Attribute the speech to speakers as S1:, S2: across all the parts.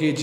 S1: kg۔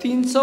S1: 300